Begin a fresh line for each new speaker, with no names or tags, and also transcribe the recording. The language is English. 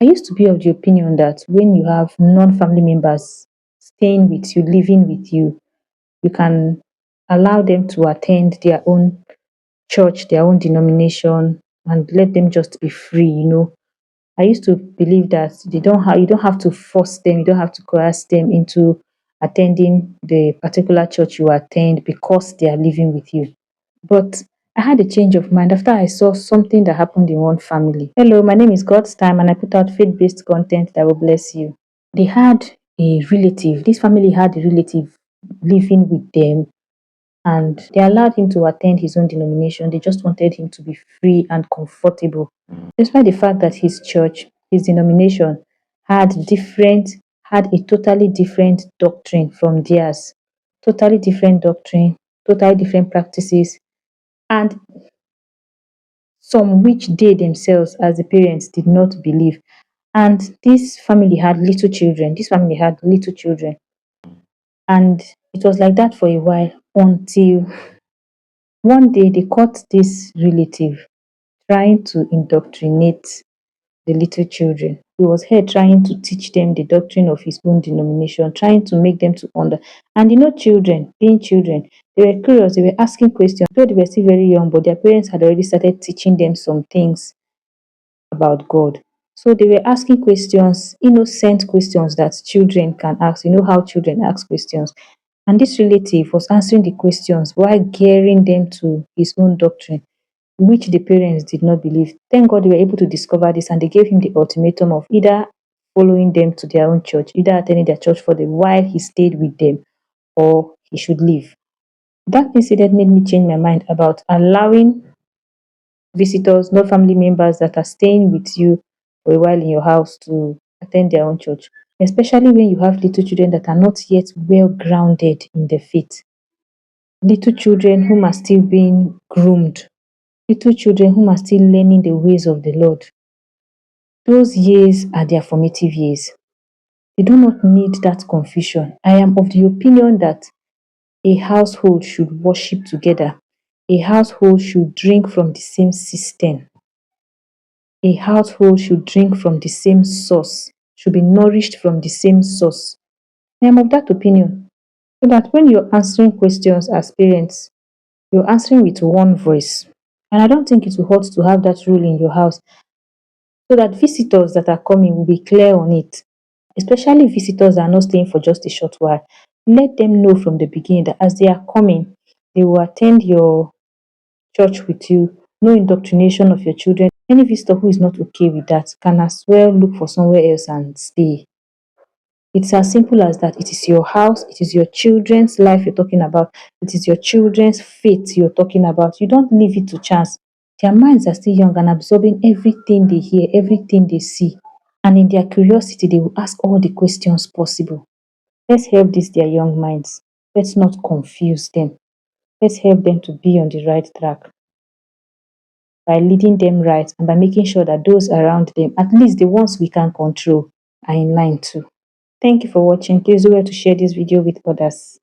I used to be of the opinion that when you have non-family members staying with you, living with you can allow them to attend their own church, their own denomination, and let them just be free. I used to believe that you don't have to force them, you don't have to coerce them into attending the particular church you attend because they are living with you. But I had a change of mind after I saw something that happened in one family. Hello, my name is God's Time, and I put out faith-based content that will bless you. They had a relative. This family had a relative living with them, and they allowed him to attend his own denomination. They just wanted him to be free and comfortable. Despite the fact that his church, his denomination, had different, had a totally different doctrine from theirs, totally different doctrine, totally different practices, and some which they themselves, as the parents, did not believe. And this family had little children. This family had little children. And it was like that for a while until one day they caught this relative trying to indoctrinate the little children. He was here trying to teach them the doctrine of his own denomination, trying to make them to under. And children, being children, they were curious, they were asking questions. Though they were still very young, but their parents had already started teaching them some things about God. So they were asking questions, innocent questions that children can ask. You know how children ask questions. And this relative was answering the questions while gearing them to his own doctrine, which the parents did not believe. Thank God they were able to discover this, and they gave him the ultimatum of either following them to their own church, either attending their church for them while he stayed with them, or he should leave. That incident made me change my mind about allowing visitors, not family members that are staying with you for a while in your house, to attend their own church, especially when you have little children that are not yet well grounded in the faith. Little children whom are still being groomed, little children whom are still learning the ways of the Lord. Those years are their formative years. They do not need that confusion. I am of the opinion that a household should worship together. A household should drink from the same system. A household should drink from the same source, should be nourished from the same source. I am of that opinion. So that when you're answering questions as parents, you're answering with one voice. And I don't think it will hurt to have that rule in your house, so that visitors that are coming will be clear on it. Especially visitors that are not staying for just a short while. Let them know from the beginning that as they are coming, they will attend your church with you. No indoctrination of your children. Any visitor who is not okay with that can as well look for somewhere else and stay. It's as simple as that. It is your house, it is your children's life you're talking about, it is your children's fate you're talking about. You don't leave it to chance. Their minds are still young and absorbing everything they hear, everything they see. And in their curiosity, they will ask all the questions possible. Let's help these their young minds. Let's not confuse them. Let's help them to be on the right track by leading them right and by making sure that those around them, at least the ones we can control, are in line too. Thank you for watching. Please do well to share this video with others.